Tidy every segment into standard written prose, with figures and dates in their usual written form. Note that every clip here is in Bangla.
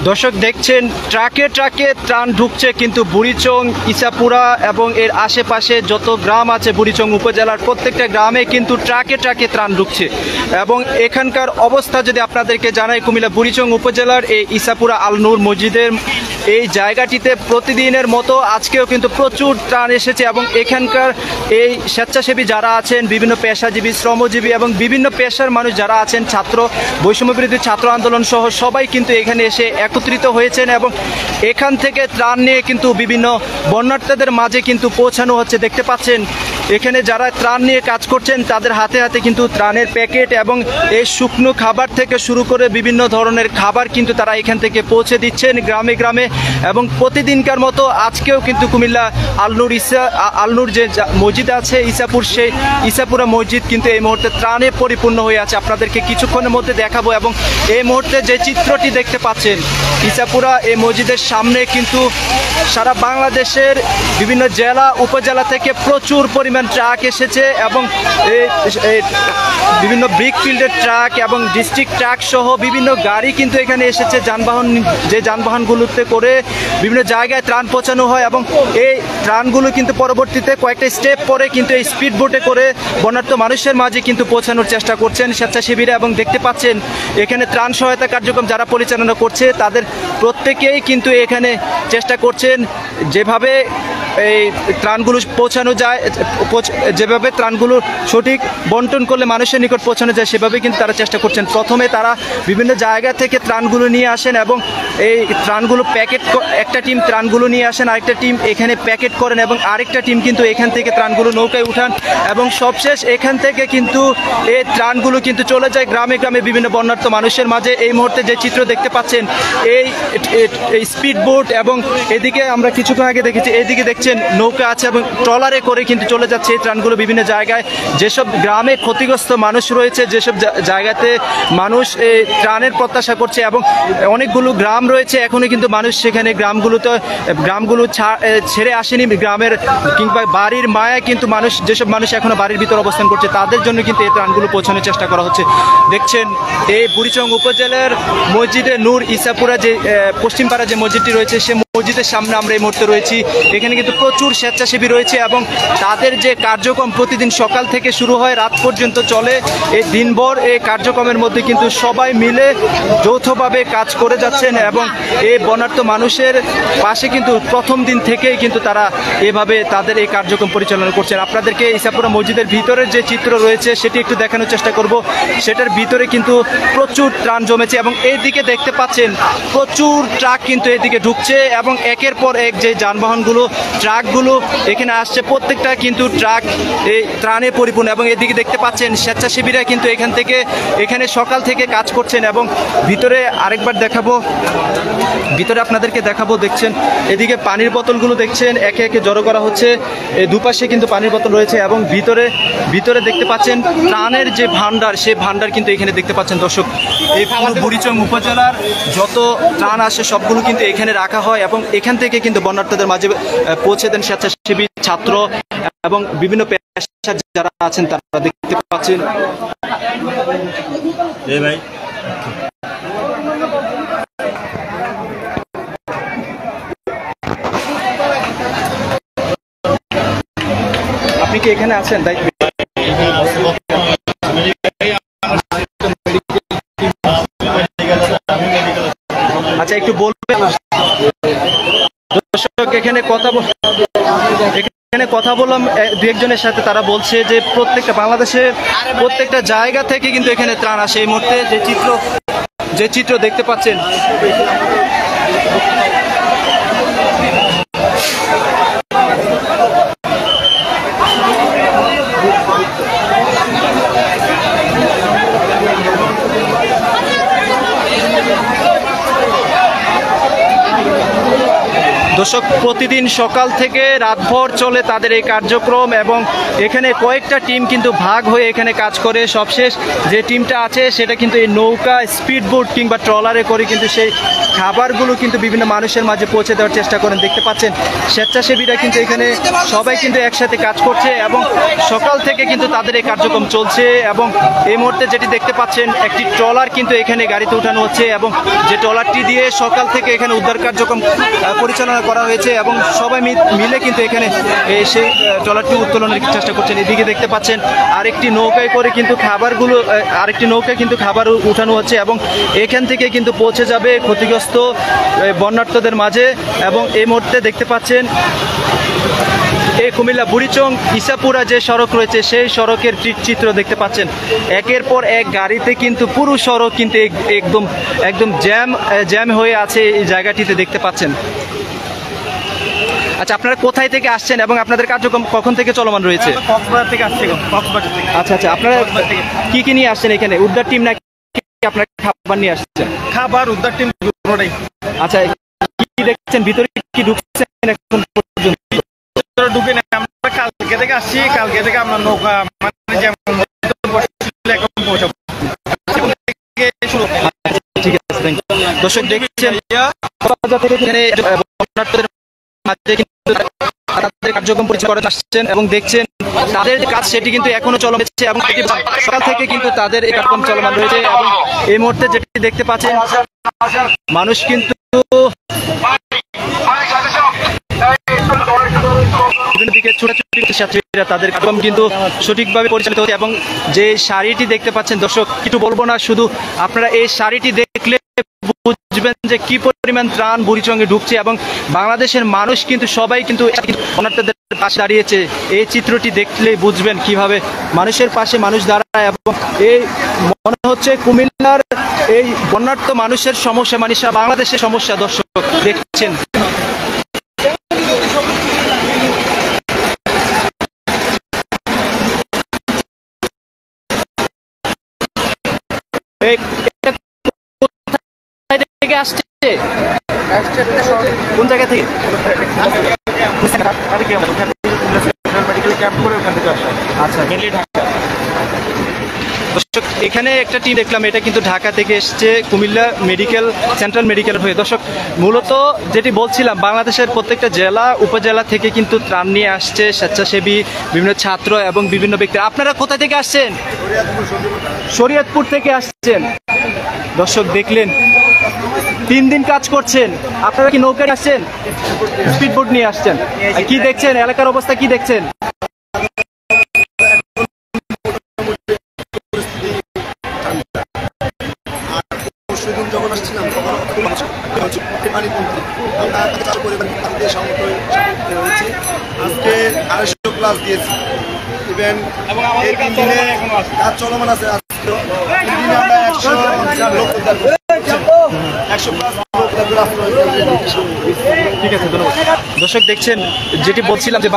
দর্শক দেখছেন ট্রাকে ট্রাকে ত্রাণ ঢুকছে কিন্তু বুড়িচং ইসাপুরা এবং এর আশেপাশে যত গ্রাম আছে বুড়িচং উপজেলার প্রত্যেকটা গ্রামে কিন্তু ট্রাকে ট্রাকে ত্রাণ ঢুকছে এবং এখানকার অবস্থা যদি আপনাদেরকে জানাই কুমিল্লা বুড়িচং উপজেলার এই ইসাপুরা আল নূর মসজিদের এই জায়গাটিতে প্রতিদিনের মতো আজকেও কিন্তু প্রচুর ত্রাণ এসেছে এবং এখানকার এই স্বেচ্ছাসেবী যারা আছেন বিভিন্ন পেশাজীবী শ্রমজীবী এবং বিভিন্ন পেশার মানুষ যারা আছেন ছাত্র বৈষম্যবিরোধী ছাত্র আন্দোলন সহ সবাই কিন্তু এখানে এসে একত্রিত হয়েছেন এবং এখান থেকে ত্রাণ নিয়ে কিন্তু বিভিন্ন বন্যার্থীদের মাঝে কিন্তু পৌঁছানো হচ্ছে। দেখতে পাচ্ছেন এখানে যারা ত্রাণ নিয়ে কাজ করছেন তাদের হাতে হাতে কিন্তু ত্রাণের প্যাকেট এবং এই শুকনো খাবার থেকে শুরু করে বিভিন্ন ধরনের খাবার কিন্তু তারা এখান থেকে পৌঁছে দিচ্ছেন গ্রামে গ্রামে এবং প্রতিদিনকার মতো আজকেও কিন্তু কুমিল্লা আলনুর যে মসজিদ আছে ইসাপুর সেই ইসাপুরা মসজিদ কিন্তু এই মুহূর্তে ত্রাণে পরিপূর্ণ হয়ে আছে। আপনাদেরকে কিছুক্ষণের মধ্যে দেখাবো এবং এই মুহূর্তে যে চিত্রটি দেখতে পাচ্ছেন ইসাপুরা এই মসজিদের সামনে কিন্তু সারা বাংলাদেশের বিভিন্ন জেলা উপজেলা থেকে প্রচুর পরিমাণ ট্রাক এসেছে এবং বিভিন্ন ব্রিক ফিল্ডের ট্রাক এবং ডিস্ট্রিক্ট ট্রাক সহ বিভিন্ন গাড়ি কিন্তু এখানে এসেছে যানবাহনগুলোতে করে বিভিন্ন জায়গায় ত্রাণ পৌঁছানো হয় এবং এই ত্রাণগুলো কিন্তু পরবর্তীতে কয়েকটা স্টেপ পরে কিন্তু এই স্পিড বোটে করে বন্যার্থ মানুষের মাঝে কিন্তু পৌঁছানোর চেষ্টা করছেন স্বেচ্ছাসেবীরা এবং দেখতে পাচ্ছেন এখানে ত্রাণ সহায়তা কার্যক্রম যারা পরিচালনা করছে তাদের প্রত্যেকেই কিন্তু এখানে চেষ্টা করছেন যেভাবে এই ত্রাণগুলো পৌঁছানো যায়, যেভাবে ত্রাণগুলো সঠিক বন্টন করলে মানুষের নিকট পৌঁছানো যায় সেভাবে কিন্তু তারা চেষ্টা করছেন। প্রথমে তারা বিভিন্ন জায়গা থেকে ত্রাণগুলো নিয়ে আসেন এবং এই ত্রাণগুলো প্যাকেট, একটা টিম ত্রাণগুলো নিয়ে আসেন, আরেকটা টিম এখানে প্যাকেট করেন এবং আরেকটা টিম কিন্তু এখান থেকে ত্রাণগুলো নৌকায় উঠান এবং সবশেষ এখান থেকে কিন্তু এই ত্রাণগুলো কিন্তু চলে যায় গ্রামে গ্রামে বিভিন্ন বন্যার্থ মানুষের মাঝে। এই মুহূর্তে যে চিত্র দেখতে পাচ্ছেন এই স্পিড বোট এবং এদিকে আমরা কিছুক্ষণ আগে দেখেছি এইদিকে দেখছেন নৌকা আছে এবং ট্রলারে করে কিন্তু চলে যাচ্ছে এই ত্রাণগুলো বিভিন্ন জায়গায়। যেসব গ্রামে ক্ষতিগ্রস্ত মানুষ রয়েছে, যেসব জায়গাতে মানুষ এই ত্রাণের প্রত্যাশা করছে এবং অনেকগুলো গ্রাম রয়েছে এখনও কিন্তু মানুষ সেখানে গ্রামগুলো ছেড়ে আসেনি, গ্রামের কিংবা বাড়ির মায়ায় কিন্তু যেসব মানুষ এখনো বাড়ির ভিতর অবস্থান করছে তাদের জন্য কিন্তু এই ত্রাণগুলো পৌঁছানোর চেষ্টা করা হচ্ছে। দেখছেন এই বুড়িচং উপজেলার মসজিদে নূর ইসাপুরা যে পশ্চিমপাড়া যে মসজিদটি রয়েছে সে মসজিদের সামনে আমরা এই মুহূর্তে রয়েছি। এখানে কিন্তু প্রচুর স্বেচ্ছাসেবী রয়েছে এবং তাদের যে কার্যক্রম প্রতিদিন সকাল থেকে শুরু হয় রাত পর্যন্ত চলে, এই দিনভর এই কার্যক্রমের মধ্যে কিন্তু সবাই মিলে যৌথভাবে কাজ করে যাচ্ছেন এবং এই বন্যার্থ মানুষের পাশে কিন্তু প্রথম দিন থেকেই কিন্তু তারা এভাবে তাদের এই কার্যক্রম পরিচালনা করছেন। আপনাদেরকে ইসাপুরা মসজিদের ভিতরের যে চিত্র রয়েছে সেটি একটু দেখানোর চেষ্টা করব। সেটার ভিতরে কিন্তু প্রচুর ত্রাণ জমেছে এবং এইদিকে দেখতে পাচ্ছেন প্রচুর ট্রাক কিন্তু এদিকে ঢুকছে এবং একের পর এক যে যানবাহনগুলো ট্রাকগুলো এখানে আসছে প্রত্যেকটা কিন্তু ট্রাক এই ত্রাণে পরিপূর্ণ এবং এদিকে দেখতে পাচ্ছেন স্বেচ্ছাসেবীরা কিন্তু এখানে সকাল থেকে কাজ করছেন এবং ভিতরে আরেকবার দেখাবো, ভিতরে আপনাদেরকে দেখাবো। দেখছেন এদিকে পানির বোতলগুলো দেখছেন একে একে জড়ো করা হচ্ছে, দুপাশে কিন্তু পানির বোতল রয়েছে এবং ভিতরে দেখতে পাচ্ছেন ত্রাণের যে ভান্ডার সে ভান্ডার কিন্তু এখানে দেখতে পাচ্ছেন। দর্শক এই বুড়িচং উপজেলার যত ত্রাণ আসে সবগুলো কিন্তু এখানে রাখা হয় এবং এখান থেকে কিন্তু বন্যার্থীদের মাঝে পৌঁছে দেন স্বেচ্ছাসেবী ছাত্র এবং বিভিন্ন পেশার যারা আছেন তারা দেখতে পাচ্ছেন। ভাই আপনি কি এখানে আছেন দায়িত্ব? আচ্ছা একটু বলবেন। দর্শক এখানে কথা বললাম দু একজনের সাথে, তারা বলছে যে বাংলাদেশের প্রত্যেকটা জায়গা থেকে কিন্তু এখানে ত্রাণ আসে। এই মুহূর্তে যে চিত্র দেখতে পাচ্ছেন দর্শক প্রতিদিন সকাল থেকে রাতভর চলে তাদের এই কার্যক্রম এবং এখানে কয়েকটা টিম কিন্তু ভাগ হয়ে এখানে কাজ করে। সবশেষ যে টিমটা আছে সেটা কিন্তু এই নৌকা, স্পিডবোট কিংবা ট্রলারে করে কিন্তু সেই খাবারগুলো কিন্তু বিভিন্ন মানুষের মাঝে পৌঁছে দেওয়ার চেষ্টা করেন। দেখতে পাচ্ছেন স্বেচ্ছাসেবীরা কিন্তু এখানে সবাই কিন্তু একসাথে কাজ করছে এবং সকাল থেকে কিন্তু তাদের এই কার্যক্রম চলছে। এবং এই মুহূর্তে যেটি দেখতে পাচ্ছেন একটি ট্রলার কিন্তু এখানে গাড়িতে উঠানো হচ্ছে এবং যে ট্রলারটি দিয়ে সকাল থেকে এখানে উদ্ধার কার্যক্রম পরিচালনা করা হয়েছে এবং সবাই মিলে কিন্তু এখানে সেই ট্রলারটি উত্তোলনের চেষ্টা করছেন। এদিকে দেখতে পাচ্ছেন আরেকটি নৌকায় করে কিন্তু খাবারগুলো, আরেকটি নৌকায় কিন্তু খাবার উঠানো হচ্ছে এবং এখান থেকে কিন্তু পৌঁছে যাবে ক্ষতিগ্রস্ত বন্যার্থদের মাঝে। এবং এই মুহূর্তে দেখতে পাচ্ছেন এই কুমিল্লা বুড়িচং ইসাপুরা যে সড়ক রয়েছে সেই সড়কের চিত্র দেখতে পাচ্ছেন। একের পর এক গাড়িতে কিন্তু পুরো সড়ক কিন্তু একদম জ্যাম হয়ে আছে এই জায়গাটিতে দেখতে পাচ্ছেন। আচ্ছা, আপনারা কোথায় থেকে আসছেন এবং আপনাদের কার্যক্রম কখন থেকে চলমান রয়েছে? কক্সবাজার থেকে আসছি। কক্সবাজার থেকে। আচ্ছা, আপনারা কি নিয়ে আসছেন এখানে? উদ্ধার টিম নাকি আপনারা খাবার নিয়ে আসছেন? খাবার, উদ্ধার টিম পুরোটাই। আচ্ছা, কি দেখছেন ভিতরে কি ঢুকছেন এখন পর্যন্ত? ঢুকে না, আমরা কালকে থেকে আসছি। কালকে থেকে আমরা নৌকা মানে যেমন পৌঁছাবো। ঠিক আছে, দর্শক দেখছেন কার্যক্রম পরিচালনা করে আসছেন এবং দেখছেন তাদের কাজ সেটি কিন্তু এখনো চলমান রয়েছে এবং সকাল থেকে কিন্তু তাদের এই কার্যক্রম চলমান রয়েছে। এবং এই মুহূর্তে যেটি দেখতে পাচ্ছেন মানুষ কিন্তু দিকে ছোটাছুটি ছাত্রীরা তাদের কার্যক্রম কিন্তু সঠিকভাবে পরিচালিত হচ্ছে। এবং যে শাড়িটি দেখতে পাচ্ছেন দর্শক, কিছু বলবো না, শুধু আপনারা এই শাড়িটি দেখলে বুঝবেন যে কি পরিমাণ ত্রাণ বুড়িচঙ্গে ঢুকছে এবং বাংলাদেশের মানুষ কিন্তু সবাই কিন্তু অনার্থদের পাশে দাঁড়িয়েছে। এই চিত্রটি দেখলেই বুঝবেন কিভাবে মানুষের পাশে মানুষ দাঁড়ায়। এবং এই মনে হচ্ছে কুমিল্লার এই বন্যার্থ মানুষের সমস্যা মানে বাংলাদেশের সমস্যা। দর্শক দেখছেন আসছে কোন জায়গা থেকে? আচ্ছা, দর্শক এখানে একটা টিম দেখলাম, এটা কিন্তু ঢাকা থেকে এসছে কুমিল্লা সেন্ট্রাল মেডিকেল হয়ে। দর্শক মূলত যেটি বলছিলাম, বাংলাদেশের প্রত্যেকটা জেলা উপজেলা থেকে কিন্তু ত্রাণ নিয়ে আসছে স্বেচ্ছাসেবী, বিভিন্ন ছাত্র এবং বিভিন্ন ব্যক্তি। আপনারা কোথা থেকে আসছেন? শরীয়তপুর থেকে আসছেন। দর্শক দেখলেন 3 দিন কাজ করছেন। আপনারা কি নৌকা নিয়ে আসছেন? স্পিডবোট নিয়ে আসছেন? কি দেখছেন এলাকার অবস্থা, কি দেখছেন? যখন আসছিলাম তখন আজকে 250 ক্লাস দিয়েছি। ইভেন এই 3 দিনে কাজ চলমান আছে। আমরা 100 লোক উদ্ধার করছি। 100 প্লাস লোক উদ্ধার ঠিক আছে, ধন্যবাদ। দর্শক দেখছেন যেটি বলছিলাম যে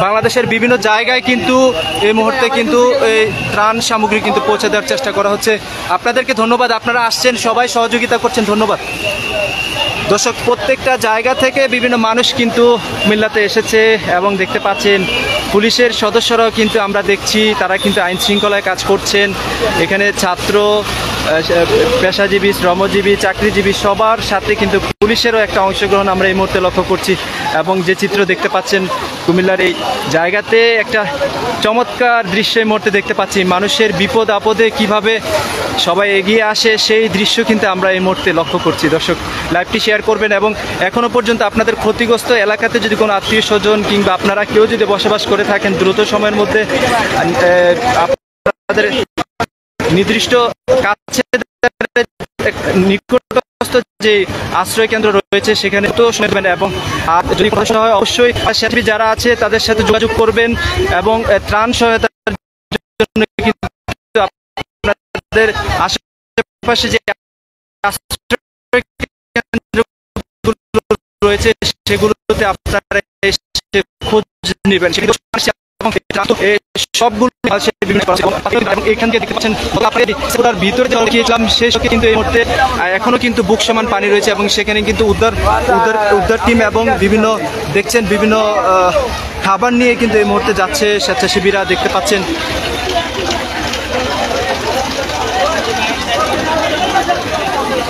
বাংলাদেশের বিভিন্ন জায়গায় কিন্তু এই মুহূর্তে কিন্তু এই ত্রাণ সামগ্রী কিন্তু পৌঁছে দেওয়ার চেষ্টা করা হচ্ছে। আপনাদেরকে ধন্যবাদ, আপনারা আসছেন, সবাই সহযোগিতা করছেন, ধন্যবাদ। দর্শক প্রত্যেকটা জায়গা থেকে বিভিন্ন মানুষ কিন্তু কুমিল্লাতে এসেছে এবং দেখতে পাচ্ছেন পুলিশের সদস্যরাও কিন্তু আমরা দেখছি তারা কিন্তু আইন শৃঙ্খলায় কাজ করছেন। এখানে ছাত্র, পেশাজীবী, শ্রমজীবী, চাকরিজীবী সবার সাথে কিন্তু পুলিশেরও একটা অংশগ্রহণ আমরা এই মুহূর্তে লক্ষ্য করছি। এবং যে চিত্র দেখতে পাচ্ছেন কুমিল্লার এই জায়গাতে একটা চমৎকার দৃশ্য এই মুহূর্তে দেখতে পাচ্ছি। মানুষের বিপদ আপদে কিভাবে সবাই এগিয়ে আসে সেই দৃশ্য কিন্তু আমরা এই মুহূর্তে লক্ষ্য করছি। দর্শক লাইভটি শেয়ার করবেন এবং এখনও পর্যন্ত আপনাদের ক্ষতিগ্রস্ত এলাকাতে যদি কোনো আত্মীয় স্বজন কিংবা আপনারা কেউ যদি বসবাস করে থাকেন দ্রুত সময়ের মধ্যে আপনাদের নির্দিষ্ট কাছে নিকটস্থ যে আশ্রয় কেন্দ্র রয়েছে সেখানে তো শুনবেন। এবং যদি প্রশ্ন হয় অবশ্যই স্বেচ্ছাসেবী যারা আছে তাদের সাথে যোগাযোগ করবেন এবং ত্রাণ সহায়তার জন্য কিন্তু আপনাদের আশেপাশে যে আশ্রয় কেন্দ্রগুলো রয়েছে সেগুলোতে আপনারা খোঁজ নেবেন। সবগুলো এবং এখান থেকে দেখতে পাচ্ছেন আপনার ভিতরে যে গিয়েছিলাম সেই সঙ্গে কিন্তু এই মুহূর্তে এখনো কিন্তু বুক সমান পানি রয়েছে এবং সেখানে কিন্তু উদ্ধার টিম এবং বিভিন্ন দেখছেন বিভিন্ন খাবার নিয়ে কিন্তু এই মুহূর্তে যাচ্ছে স্বেচ্ছাসেবীরা দেখতে পাচ্ছেন।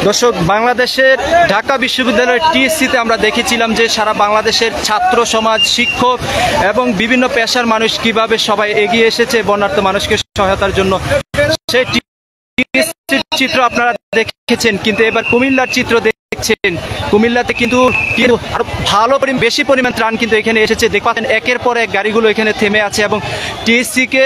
দর্শক, বাংলাদেশের ঢাকা বিশ্ববিদ্যালয়ের টিএসসিতে আমরা দেখেছিলাম যে সারা বাংলাদেশের ছাত্র সমাজ, শিক্ষক এবং বিভিন্ন পেশার মানুষ কিভাবে সবাই এগিয়ে এসেছে বন্যার্ত মানুষকে সহায়তার জন্য। সেই টিএসসির চিত্র আপনারা দেখেছেন, কিন্তু এবার কুমিল্লার চিত্র দেখছেন। কুমিল্লাতে কিন্তু আরো ভালো বেশি পরিমাণ ত্রাণ কিন্তু এখানে এসেছে। দেখতে পাচ্ছেন একের পর এক গাড়িগুলো এখানে থেমে আছে এবং টিএসসিকে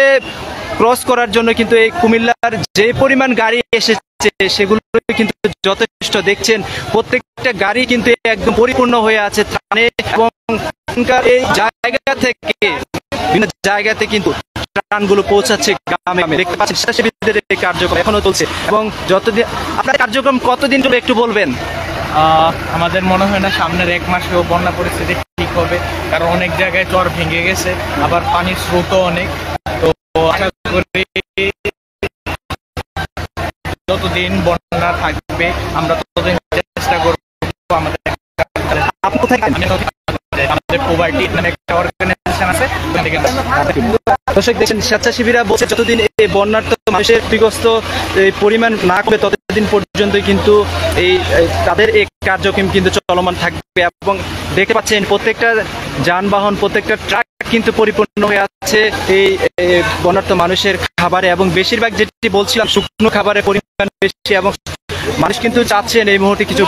ক্রস করার জন্য কিন্তু এই কুমিল্লার যে পরিমাণ গাড়ি এসেছে সেগুলো কিন্তু যথেষ্ট। দেখছেন প্রত্যেকটা গাড়ি কিন্তু একদম পরিপূর্ণ হয়ে আছে ত্রাণে এবং এই জায়গা থেকে বিভিন্ন জায়গাতে কিন্তু ত্রাণগুলো পৌঁছাচ্ছে গ্রামে গ্রামে। দেখতে পাচ্ছেন স্বেচ্ছাসেবীদের এই কার্যক্রম এখনো চলছে এবং যতদিন আপনার কার্যক্রম কতদিন চলবে একটু বলবেন? আমাদের মনে হয় না সামনের 1 মাসেও বন্যা পরিস্থিতি ঠিক হবে, কারণ অনেক জায়গায় চর ভেঙে গেছে, আবার পানির স্রোতও অনেক। তো আশা করি যতদিন বন্যা থাকবে আমরা ততদিন চেষ্টা করবো আমাদের পোভার্টি নামে একটা অর্গানাইজেশন আছে। দর্শক দেখছেন স্বেচ্ছাসেবীরা বলছে যতদিন এই বন্যার্ত মানুষের ক্ষতিগ্রস্ত এই পরিমাণ না করবে ততদিন পর্যন্ত কিন্তু এই তাদের এই কার্যক্রম কিন্তু চলমান থাকবে। এবং দেখতে পাচ্ছেন প্রত্যেকটা যানবাহন, প্রত্যেকটা ট্রাক কিন্তু পরিপূর্ণ হয়ে আছে এই বন্যার্ত মানুষের খাবারে এবং বেশিরভাগ যেটি বলছিলাম শুকনো খাবারের পরিমাণ বেশি এবং মানুষ কিন্তু চাচ্ছেন এই মুহূর্তে কিছু